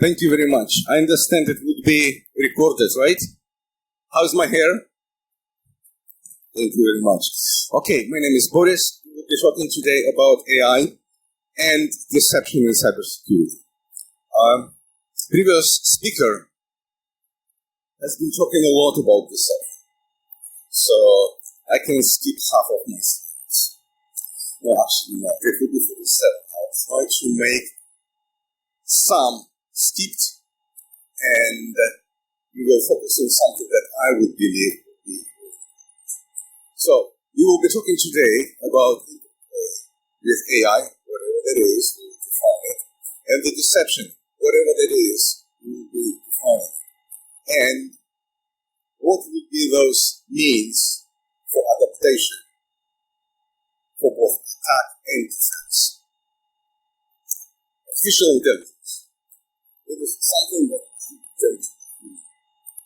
Thank you very much. I understand it would be recorded, right? How's my hair? Thank you very much. Okay, my name is Boris. We'll be talking today about AI and deception in cybersecurity. Previous speaker has been talking a lot about deception, so I can skip half of my slides. No, actually, no. It will be 47. I'll try to make some skipped, and we will focus on something that I would believe would be. So, we will be talking today about with AI, whatever that is, we will define it, and the deception, whatever that is, we will be defining it. And what would be those means for adaptation for both attack and defense? Artificial intelligence. It is something that is intelligent.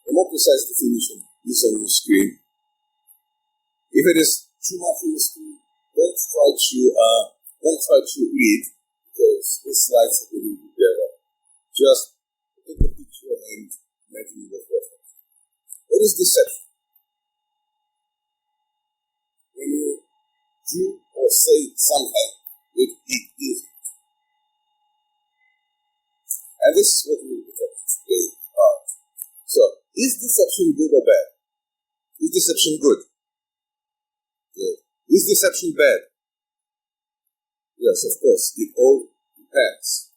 A more precise definition is on the screen. If it is too much on the screen, don't try to read, because the slides are really together. Just take a picture and imagine the process. What is deception? When you do or say something it isn't. And this is what we will be talking today about. So, is deception good or bad? Is deception good? Good. Is deception bad? Yes, of course. It all depends.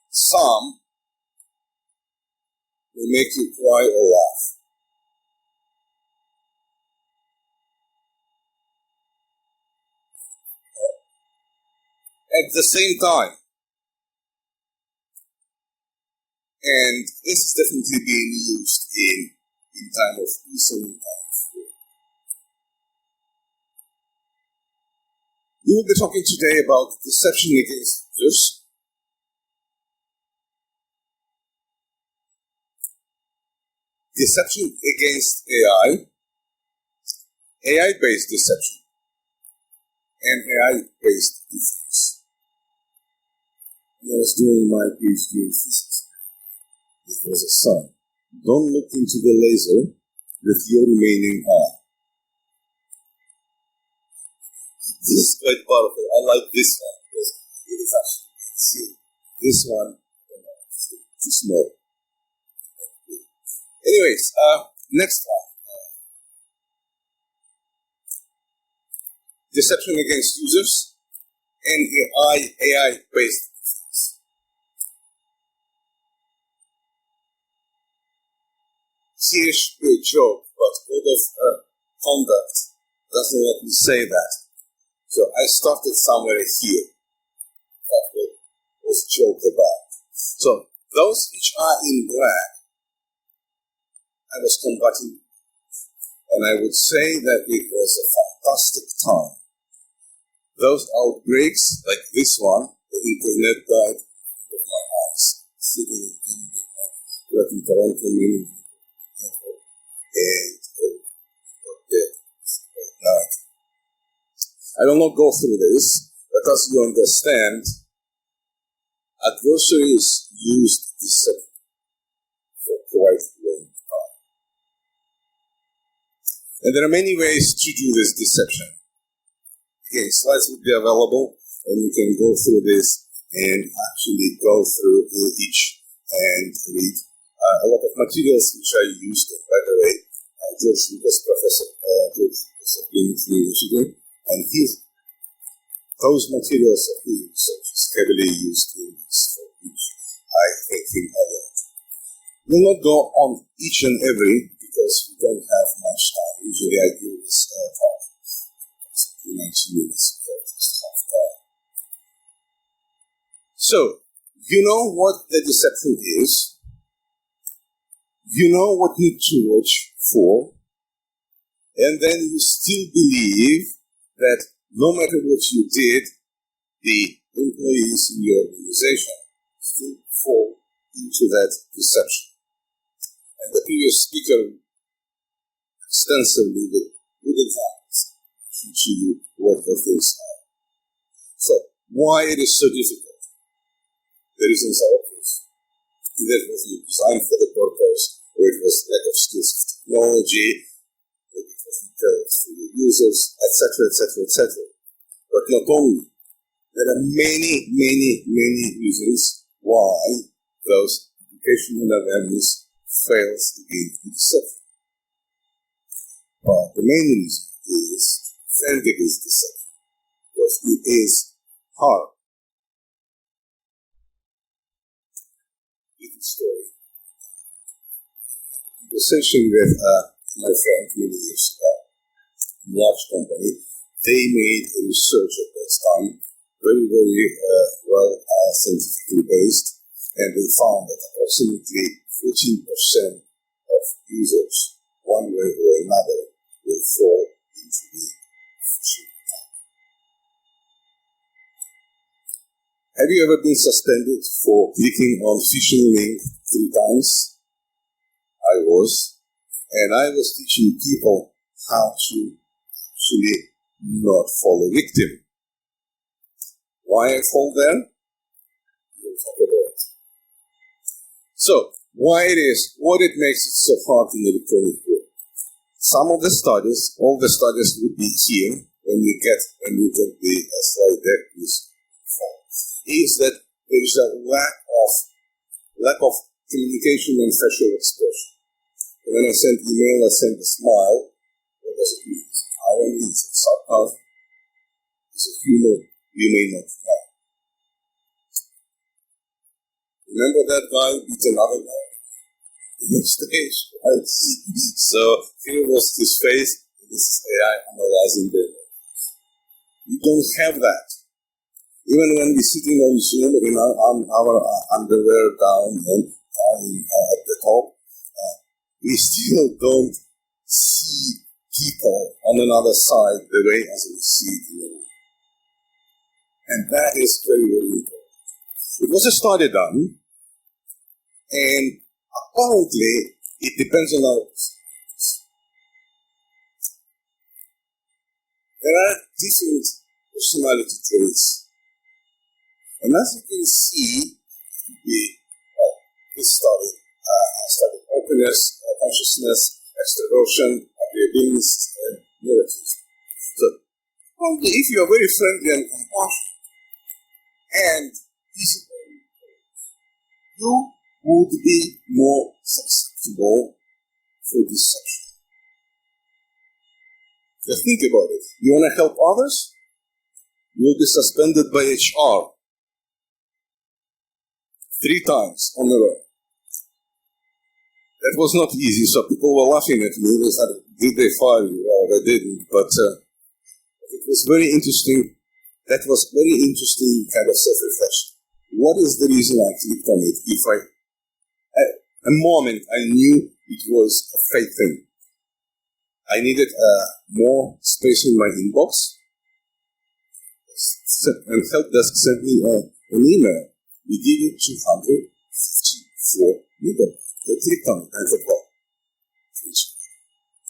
Some will make you cry or laugh. At the same time, and this is definitely being used in time of peace and in time of war. We will be talking today about deception against users, deception against AI, AI-based deception, and AI-based defense. When I was doing my PhD in physics, it was a sign. Don't look into the laser with your remaining eye. This is quite powerful. I like this one because it is actually see. This one, too small. Anyways, next one. Deception against users and AI-based defense. Here should be a joke, but code of conduct doesn't let me say that. So I started somewhere here that was joked about. So those which are in black, I was combating, and I would say that it was a fantastic time. Those outbreaks, like this one, the internet died with my eyes, sitting in Taratine, and night. I will not go through this, but as you understand, adversaries used deception for quite a long time. And there are many ways to do this deception. Okay, slides will be available, and you can go through this and actually go through each and read a lot of materials which I used, by the way. George Lucas, Professor George Lucas of University of Michigan, and those materials of his research is heavily used in this, for which I thank him a lot. We'll not go on each and every, because we don't have much time. Usually I do this talk. 90 minutes for this half time. So, you know what the deception is. You know what you need to watch for, and then you still believe that no matter what you did, the employees in your organization still fall into that deception. And the previous speaker extensively with examples teach you what the things are. So, why it is so difficult? the reasons are obvious. Either it was designed for the purpose, or it was lack of skills of technology, or it was deterrence for the users, etc., etc., etc. But not only. There are many, many, many reasons why those educational awareness fails to gain acceptance. But the main reason is authentic is deception, because it is hard. Little story. Conversation with my friend many years ago, large company. They made a research at that time, very, very well scientifically based, and they found that approximately 14% of users, one way or another, will fall into the phishing attack. Have you ever been suspended for clicking on phishing link 3 times? I was, and I was teaching people how to actually not fall a victim. Why I fall there? We'll talk about it. So, why it is, what it makes it so hard in electronic world. Some of the studies, all the studies would be here when you get the slide deck is that there is a lack of communication and facial expression. When I send email, I send a smile. What does it mean? Irony, is it sarcasm? Is it humor? You may not know. Remember that guy beat another guy on the stage, right? So here was his face. This is AI analyzing the images. We don't have that. Even when we're sitting on Zoom in our underwear down and at the top, we still don't see people on another side the way as we see it in the room. And that is very, very important. It was a study done, and apparently it depends on our personalities. There are different personality traits. And as you can see, this study studied openness, consciousness, extroversion, agreeability, and narrative. So, if you are very friendly and compassionate and easygoing, you would be more susceptible for deception. Just think about it. You want to help others? You'll be suspended by HR 3 times on the road. That was not easy, so people were laughing at me. They said, did they fire you? Well, they didn't, but it was very interesting. That was very interesting kind of self-reflection. What is the reason I clicked on it? If at a moment, I knew it was a fake thing. I needed more space in my inbox, and help desk sent me an email. We give you 254 megabytes. I clicked on it and I thought,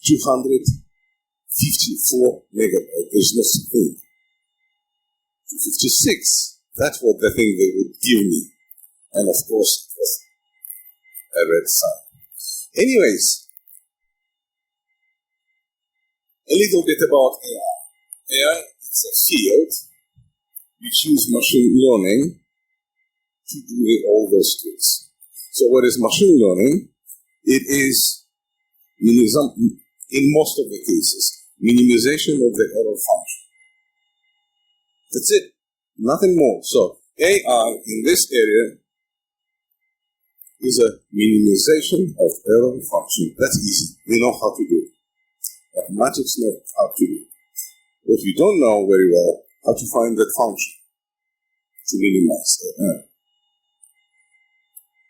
254 megabytes, there's no thing. 256, that's what the thing they would give me. And of course, it was a red sign. Anyways, a little bit about AI. AI is a field which uses machine learning to do all those skills. So what is machine learning? It is, in most of the cases, minimization of the error function. That's it. Nothing more. So AI in this area is a minimization of error function. That's easy. We know how to do it. Mathematics know how to do it. But you don't know very well how to find that function to minimize the error.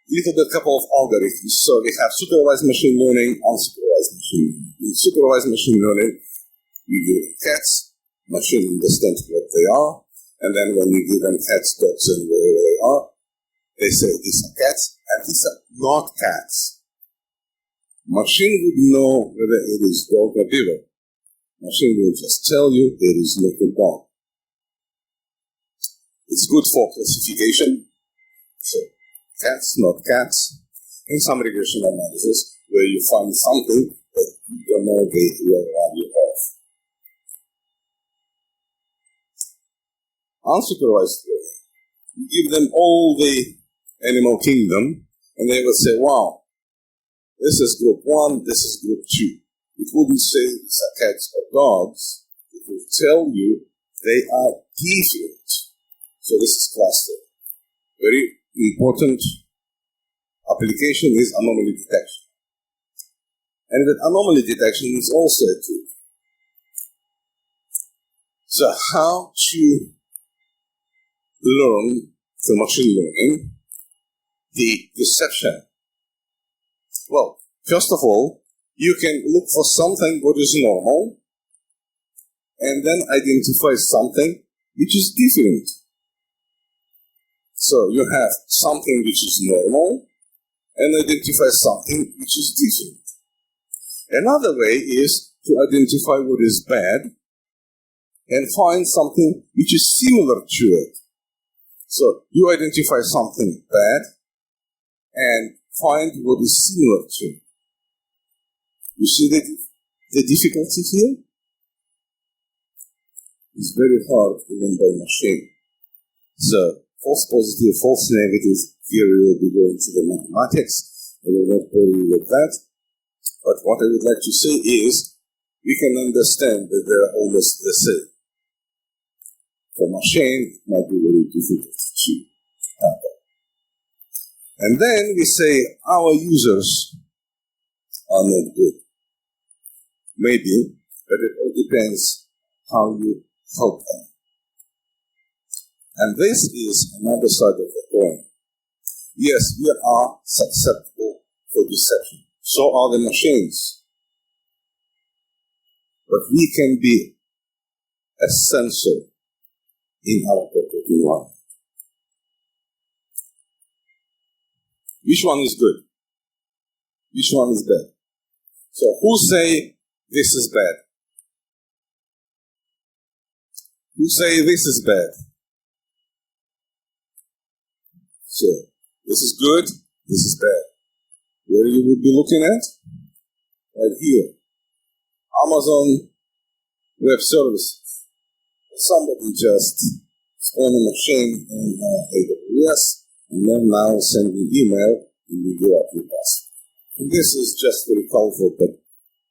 Little bit couple of algorithms. So we have supervised machine learning, unsupervised machine learning. In supervised machine learning, you give them cats, machine understands what they are, and then when you give them cats, dogs, and wherever they are, they say these are cats, and these are not cats. Machine would know whether it is dog or beaver. Machine will just tell you it is not a dog. It's good for classification. So, cats, not cats, and some regression analysis where you find something that you don't know the real value of. Unsupervised learning. You give them all the animal kingdom, and they will say, wow, this is group 1, this is group 2. It wouldn't say these are cats or dogs. It will tell you they are different. So this is cluster. Very important application is anomaly detection. And that anomaly detection is also a tool. So how to learn through machine learning the deception? Well, first of all, you can look for something what is normal and then identify something which is different. So you have something which is normal and identify something which is different. Another way is to identify what is bad and find something which is similar to it. So you identify something bad and find what is similar to it. You see the difficulty here? It's very hard even by machine. So false positive, false negative, here we will be going to the mathematics. I will not bore you with that. But what I would like to say is, we can understand that they are almost the same. For machine, it might be very difficult to handle. And then we say, our users are not good. Maybe, but it all depends how you help them. And this is another side of the coin. Yes, we are susceptible for deception. So are the machines. But we can be a sensor in our corporate environment. Which one is good? Which one is bad? So who say this is bad? Who say this is bad? So this is good, this is bad. Where you would be looking at? Right here. Amazon Web Services. Somebody just on a machine in AWS and then now send an email and you go up your password. And this is just very colorful, but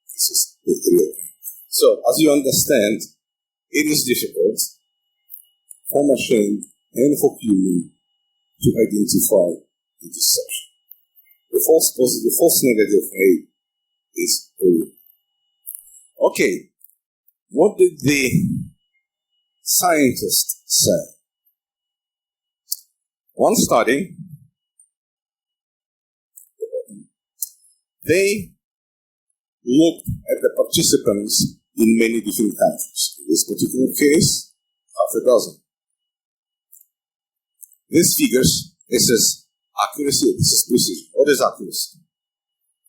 this is the real thing. So as you understand, it is difficult for machine and for human to identify the deception. The false positive, false negative rate is real. Okay, what did the scientists say? One study, they looked at the participants in many different countries. In this particular case, half a dozen. These figures, this is accuracy, this is precision. What is accuracy?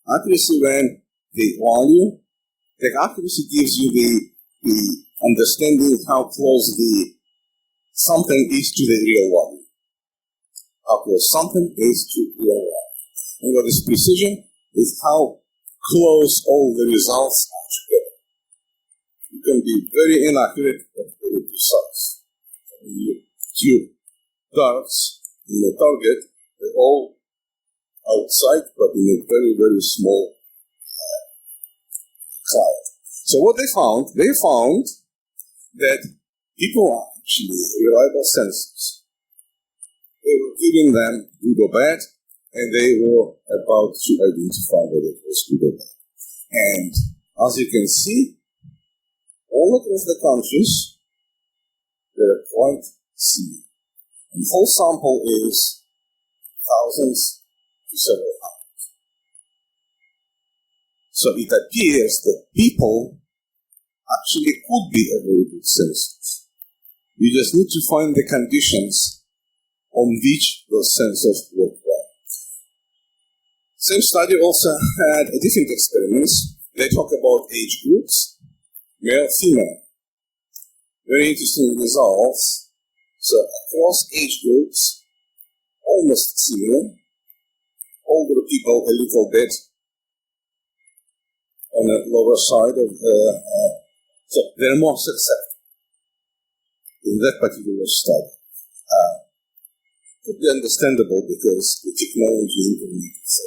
Accuracy when the value, the accuracy gives you the understanding how close the something is to the real value. How close something is to real value. And what is precision is how close all the results are together. You can be very inaccurate but very precise. When you tube darts in the target, they're all outside, but in a very, very small cloud. So what they found that people are actually reliable sensors. They were giving them good or bad, and they were about to identify whether it was good or bad. And as you can see, all across the countries, they are quite similar. And full sample is thousands to several hundreds. So it appears that people actually could be a very good sensors. You just need to find the conditions on which those sensors work well. Same study also had a different experiments. They talk about age groups, male, female. Very interesting results. So across age groups, almost similar. Older people a little bit on the lower side of so they're more successful in that particular study. Could be understandable because the technology, internet, etc.,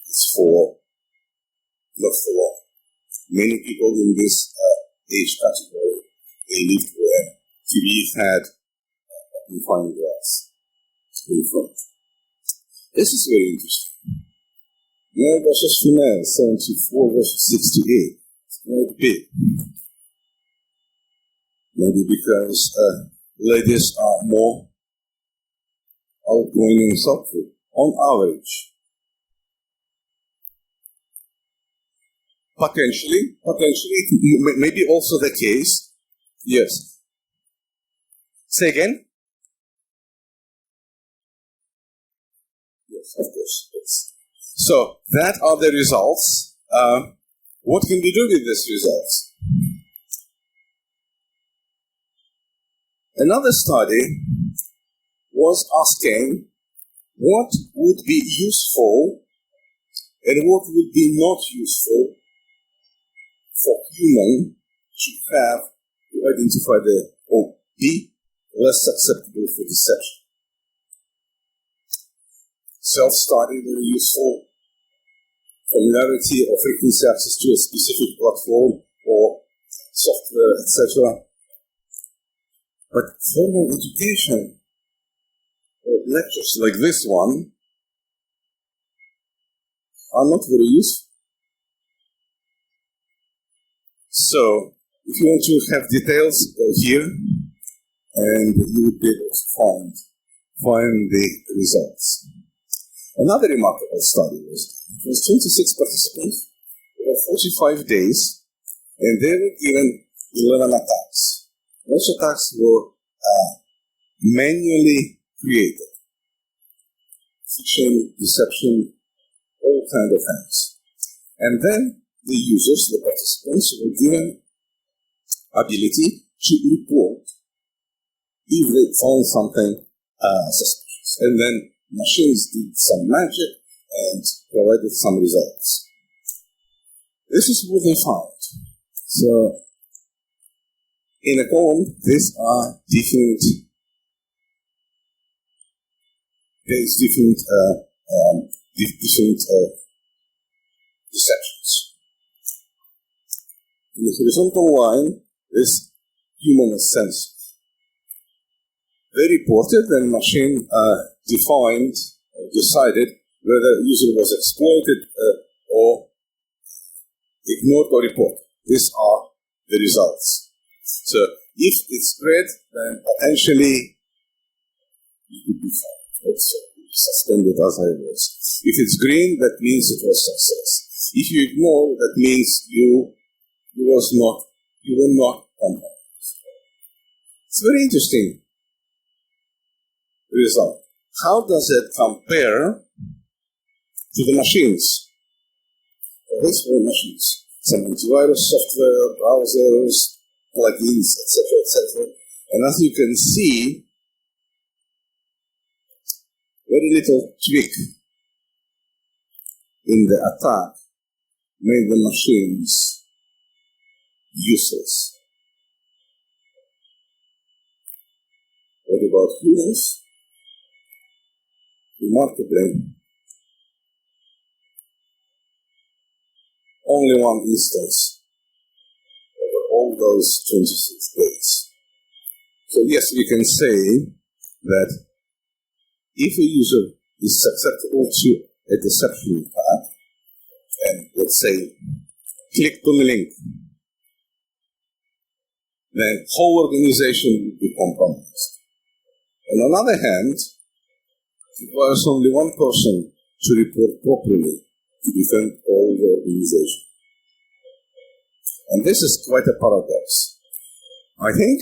is for not for long. Many people in this age category, they lived where TV had confined glass in front. This is very interesting. Male versus female, 74 versus 68. It's quite big. Maybe because ladies are more outgoing and thoughtful, on average. Potentially, it may be also the case. Yes. Say again? Yes, of course. Yes. So, that are the results. What can we do with these results? Another study was asking what would be useful and what would be not useful for human to have to identify or be less susceptible for deception. Self-study, very useful. Familiarity or frequency access to a specific platform or software, etc. But formal education, or lectures like this one, are not very useful. So, if you want to have details, go here, and you will be able to find the results. Another remarkable study was done. It was 26 participants over 45 days, and they were given 11 attacks. Most attacks were manually created. Fiction, deception, all kinds of things. And then the users, the participants, were given ability to report if they found something suspicious. And then machines did some magic and provided some results. This is what they found. So, in a column, these are different deceptions. In the horizontal line is human sensor. They reported and machine decided whether the user was exploited or ignored or reported. These are the results. So if it's red, then potentially you could be fine. It's suspended as I was. If it's green, that means it was success. If you ignore, that means you were not compromised. It's very interesting result. How does it compare to the machines? These were machines. Some antivirus software, browsers, plugins, etc. And as you can see, very little tweak in the attack made the machines useless. What about humans? Remarkably, only one instance over all those 26 days. So yes, we can say that if a user is susceptible to a deception attack, and let's say clicked on the link, then whole organization will be compromised. On the other hand, it requires only one person to report properly to defend all the organization. And this is quite a paradox. I think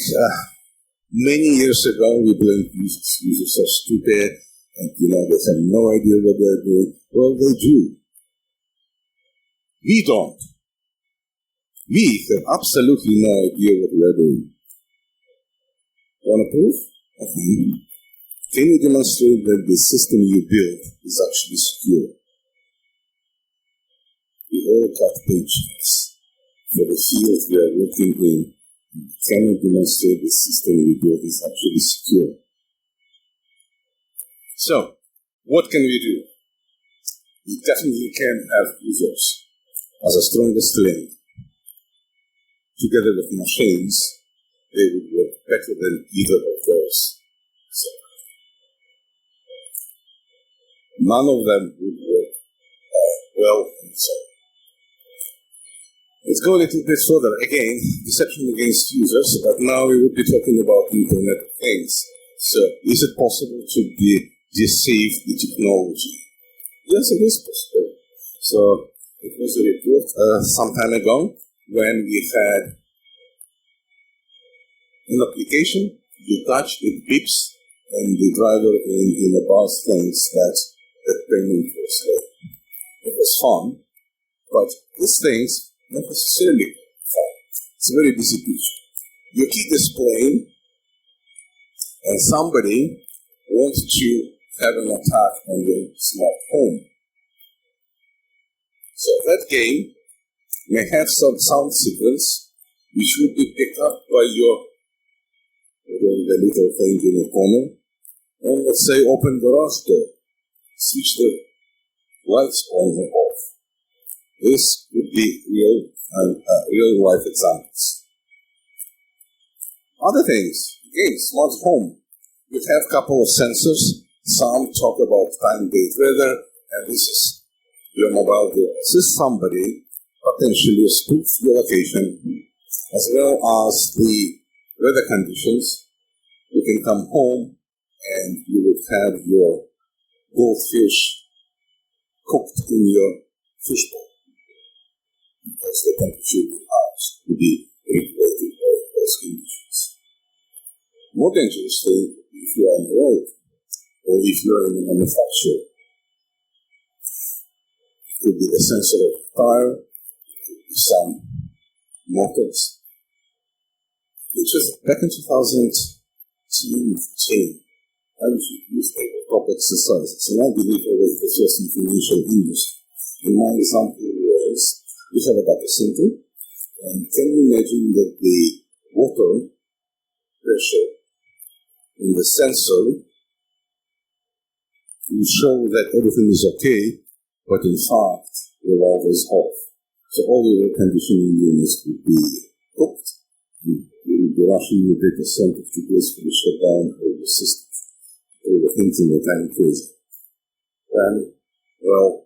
many years ago we blamed users. Users are stupid and they have no idea what they're doing. Well, they do. We don't. We have absolutely no idea what we are doing. Want to prove? Okay. Can you demonstrate that the system you built is actually secure? We all cut paychecks for the field we are working in. Can you demonstrate the system we built is actually secure? So, what can we do? We definitely can have users as a strongest link. Together with machines, they would work better than either of those. So, none of them would work well on its own. Let's go a little bit further. Again, deception against users, but now we would be talking about Internet of Things. So, is it possible to deceive the technology? Yes, it is possible. So, it was a report some time ago when we had an application, you touch, it beeps, and the driver in the bus thinks that payment was slow. It was fun, but these things not necessarily fun. It's a very busy picture. You keep displaying, and somebody wants to have an attack on your smart home. So that game may have some sound signals which would be picked up by the little thing in the corner, and let's say open the garage door, switch the lights on or off. This would be real life examples. Other things, again, smart home. You have a couple of sensors. Some talk about time, date, weather, and this is your mobile device. This is somebody potentially spoof your location as well as the weather conditions. You can come home and you would have your goldfish cooked in your fishbowl because the temperature of the house will be regulated by those conditions. More dangerous thing if you are on the road or if you are in a manufacturer. It could be the sensor of the tire, it could be some motors. Which was back in 2015, I used top exercises, and I believe I was the first in financial industry. And my example was, we have a data center, and can you imagine that the water pressure in the sensor will show that everything is okay, but in fact, the valve is off. So all the air conditioning units would be cooked. You would be rushing your data center to basically shut down all the systems. All the things in the time crazy. And, well,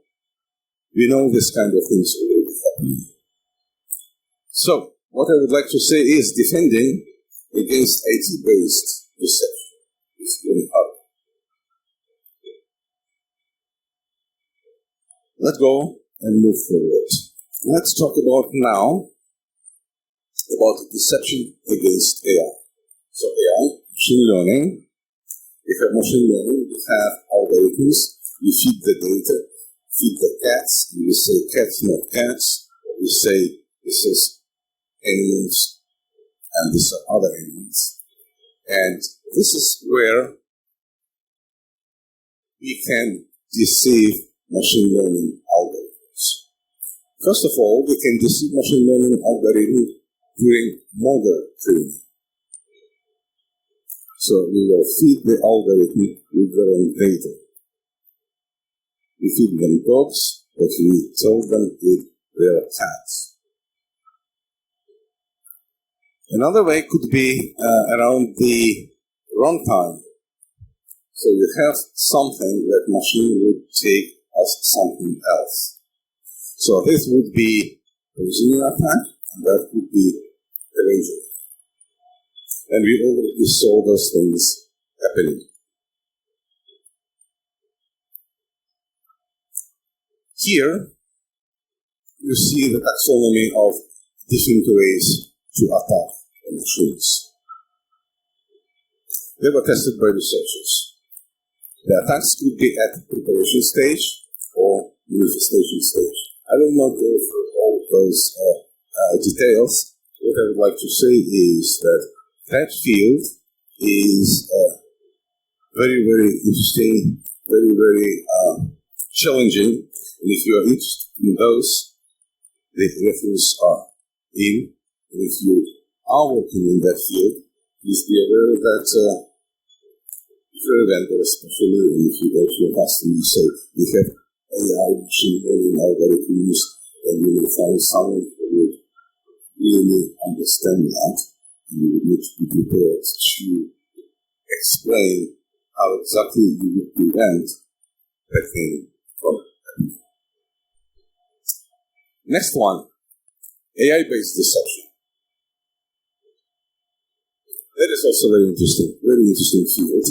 we know this kind of things already happening. So, what I would like to say is defending against IT-based deception is very hard. Let's go and move forward. Let's talk about now about deception against AI. So AI, machine learning. If you have machine learning, you have algorithms. You feed the data, feed the cats, and you say cats, not cats. Or you say this is animals, and these are other animals. And this is where we can deceive machine learning algorithms. First of all, we can deceive machine learning algorithms during model training. So we will feed the algorithm with their own data. We feed them dogs, but we tell them with their cats. Another way could be around the runtime. So you have something that machine would take as something else. So this would be a Brazilian attack, and that would be arranging. And we already saw those things happening. Here, you see the taxonomy of different ways to attack the machines. They were tested by researchers. The attacks could be at the preparation stage or manifestation stage. I will not go through all those details. What I would like to say is that field is very, very interesting, very, very challenging. And if you are interested in those, the references are in. And if you are working in that field, please be aware that if you're a vendor, especially, and if you go to your customer and say, we have AI machine learning algorithms, and you will find someone who would really understand that, and you would need to be prepared to explain how exactly you would prevent that thing from happening. Next one, AI-based deception. That is also very interesting field.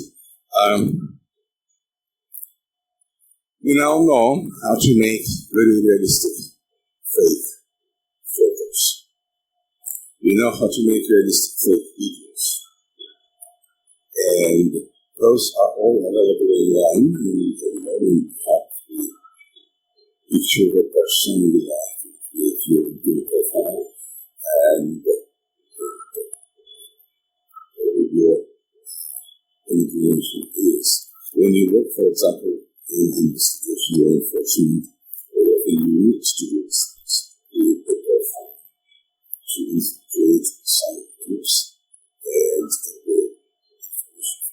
We now know how to make very realistic fake photos. We know how to make realistic fake videos. And those are all available online. And you can learn how to picture the person you like, create your video profile, and your information is. When you work, for example, in investigation or enforcement, whatever you need to do is create a profile, to create some groups, and create information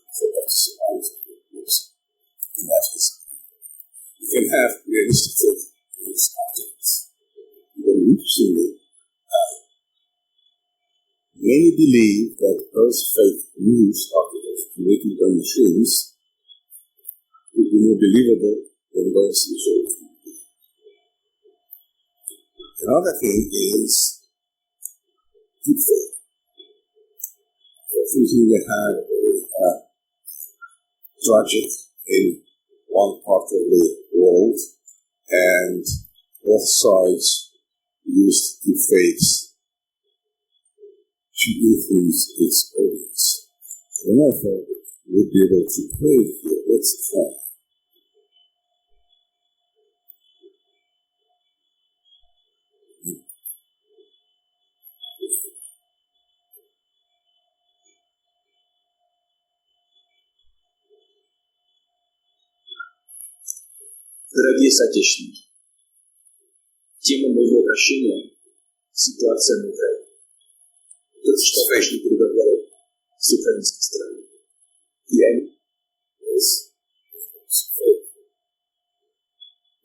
for participants of the groups. And that is, you can have realistic groups objects. Very interestingly, many believe that those fake news articles created by machines would be more believable than those visual. Another thing is deepfake. Thinking we had a tragic in one part of the world, and both sides used deepfakes to influence its audience. I don't know if I would be able to play it here. Let's try. Дорогие соотечественники, тема моего обращения – ситуация на Украине. Только что прошли переговоры с украинской стороной. И они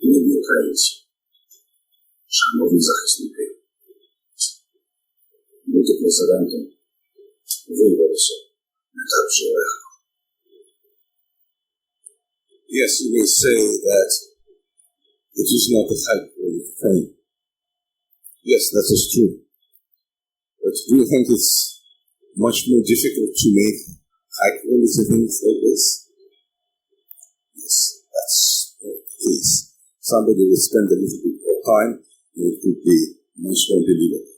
не українці. Шановні захисники, бути президентом виявилося не так вже легко. Yes, you may say that it is not a high quality thing. Yes, that is true. But do you think it's much more difficult to make high quality things like this? Yes, that's the case. Somebody will spend a little bit more time and it could be much more believable.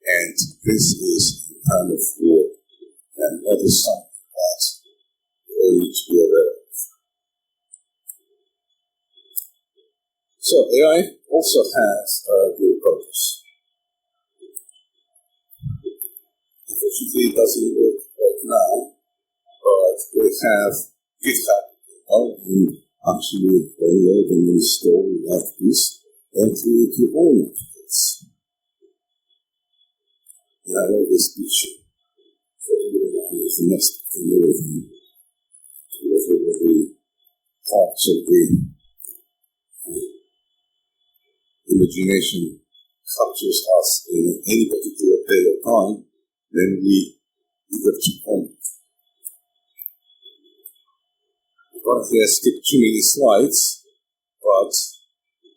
And this is a kind of war. And that is something that we all need to be aware of. So AI also has a good purpose. Unfortunately, it doesn't work right now, but we have GitHub, and actually download and install like this and create your own applications. And I love this picture. So everyone is next to everything. Whatever the parts of the imagination captures us in any particular period of time, then we have to comment. Currently, I skipped too many slides, but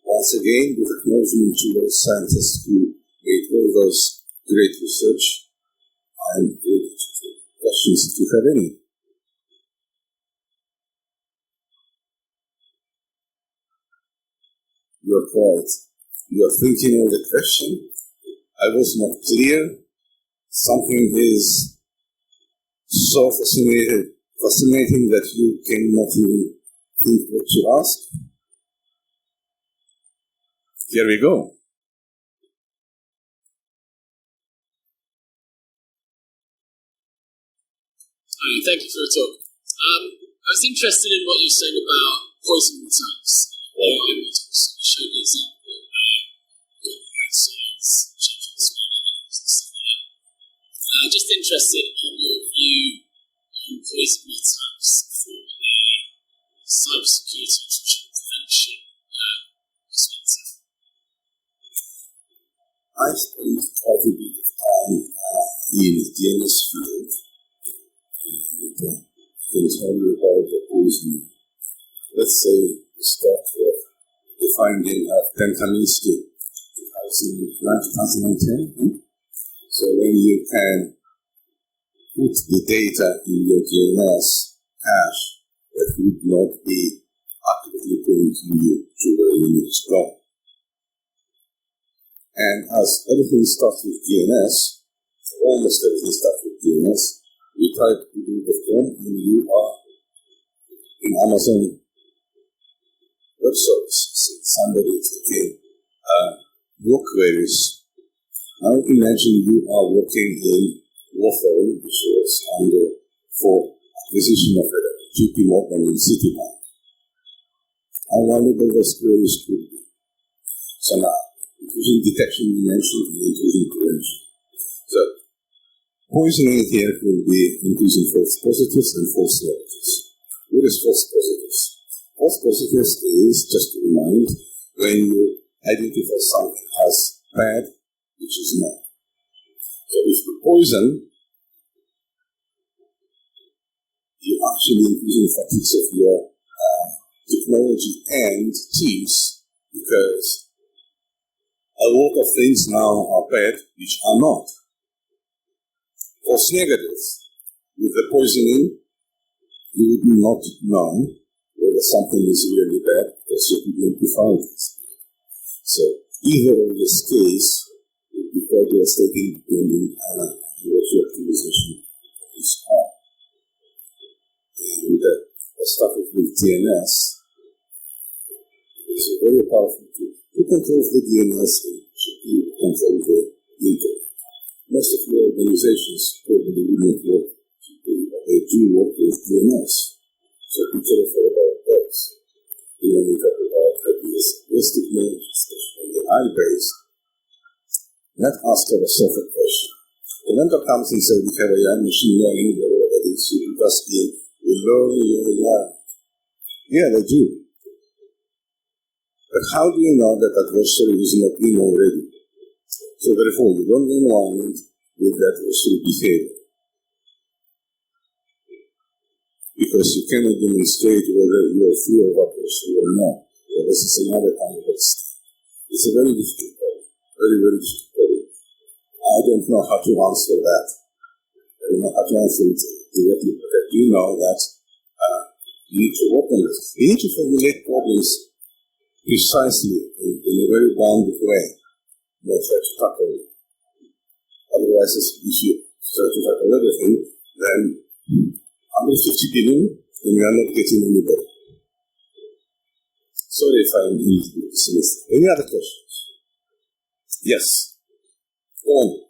once again, with acknowledgement to those scientists who made all those great research, I'm ready to take questions if you have any. You're quiet. You are thinking of the question. I was not clear. Something is so fascinating that you cannot even think what to ask. Here we go. Thank you for your talk. I was interested in what you were saying about poison returns. AI models. You showed the example of science, changing the screening and stuff like that. I'm just interested in your view on poison returns for a cybersecurity intrusion prevention perspective. I spent quite a bit of time in the DNS field. Can tell you about the poison. Let's say the start of the finding of Pentaminsky 2010. So when you can put the data in your DNS cache that would not be accurately pointing you to where you need to go. And as everything starts with DNS, almost everything starts with DNS, you type google.com and you are in Amazon Web Services. Somebody is taking your queries. Now imagine you are working in Warfare, which was under for acquisition of JP Morgan and Citibank. How valuable those queries could be. So now, including detection you mentioned and including prevention. So poisoning here will be increasing false positives and false negatives. What is false positives? False positives is, just to remind, when you identify something as bad, which is not. So if you poison, you're actually increasing fatigues of your technology and teams, because a lot of things now are bad, which are not. False negatives. With the poisoning, you would not know whether something is really bad because you could identify it. So either of this case would be quite devastating depending on what your optimization is on. And I started with DNS. It's a very powerful tool. Who controls the DNS and you control the internet? Most of your organizations probably wouldn't work, but they do work with DNS. So be careful about that. When we talk about ideas, estimate, especially the AI-based, not ask for a software question. The vendor comes and says, we have AI machine learning, whatever that is, you put us in, we learn. Yeah, they do. But how do you know that adversary is not in already? So therefore, you don't environment with that adversary behavior. Because you cannot demonstrate whether you are free of adversary or not. So this is another kind of extent. It's a very difficult problem. Very, very difficult problem. I don't know how to answer that. I don't know how to answer it directly, but I do know that you need to work on this. You need to formulate problems precisely in a very bounded way. Not try to tackle it. Otherwise, if you try to tackle everything, then 150 billion, and we are not getting anybody. Sorry if I'm easily dismissed. Any other questions? Yes. Go on.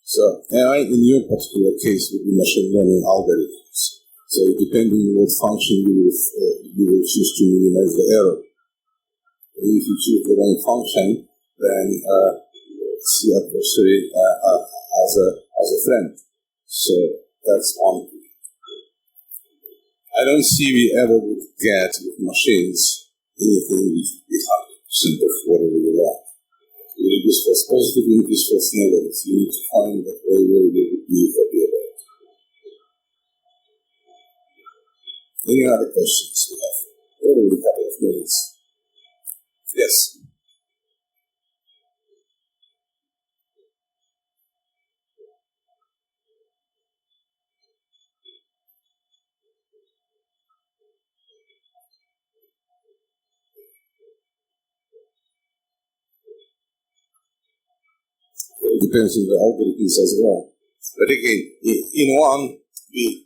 So AI in your particular case would be machine learning algorithms. So depending on what function you will choose to minimize the error. If you choose the wrong function, then see adversary as a friend. So that's one thing. I don't see we ever would get with machines anything with 100% of whatever you want. You reduce false positive, you reduce false negative. You need to find that way where you would be happy about. Any other questions we have? Only a couple of minutes. Yes. depends on the algorithms as well. But again, in one, we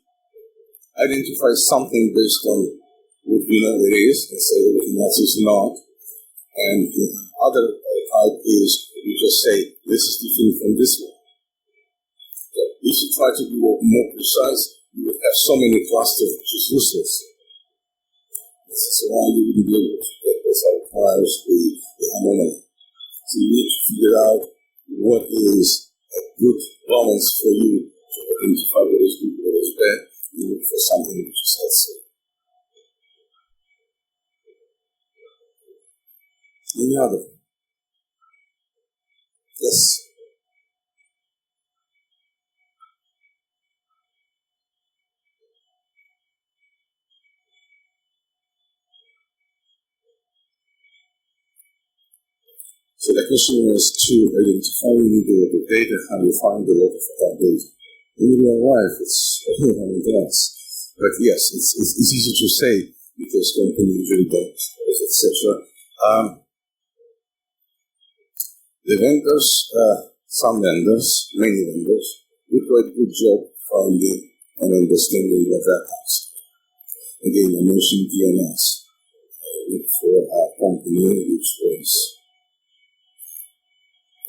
identify something based on what we know it is, and say everything else is not. And the other type is we just say this is different from this one. So if you try to be more precise, you would have so many clusters which is useless. This is why you wouldn't be able to get this requires the anomaly. So you need to figure out what is a good balance for you to identify what is good, what is bad. You look for something which is healthy. Any other? Yes. So the question was to identify the data, how you find a lot of that data. In real life, it's else. But yes, it's easy to say because companies usually don't, etc. The vendors, some vendors, many vendors, do quite a good job finding and understanding what that is. Again, I mentioned DNS. I look for a company which was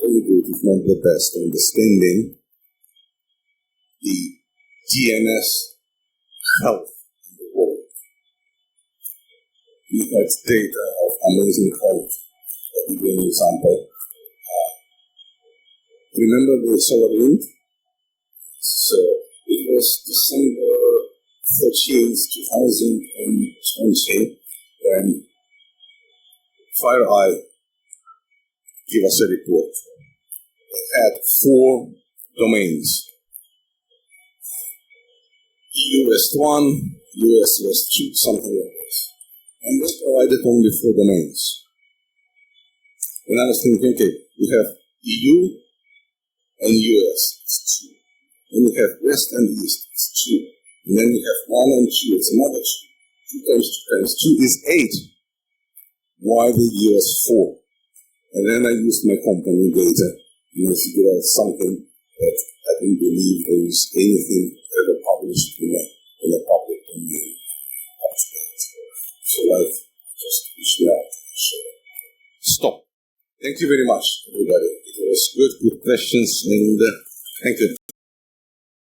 very good, if not the best, understanding the DNS health in the world. We had data of amazing health. I'll give you an example. Remember the solar wind? So it was December 13th, 2020 when FireEye gave us a report. It had 4 domains. US 1, US was 2, something like this. And we provided only 4 domains. And I was thinking, okay, we have EU and US, it's 2. Then we have West and East, it's 2. And then we have 1 and 2, it's another 2. 2 times 2 times 2 is 8. Why the US 4? And then I used my company data and I figured out something that I didn't believe there was anything ever published in a public domain. So like, just reach out and share. Stop. Thank you very much, everybody. It was good questions, and thank you.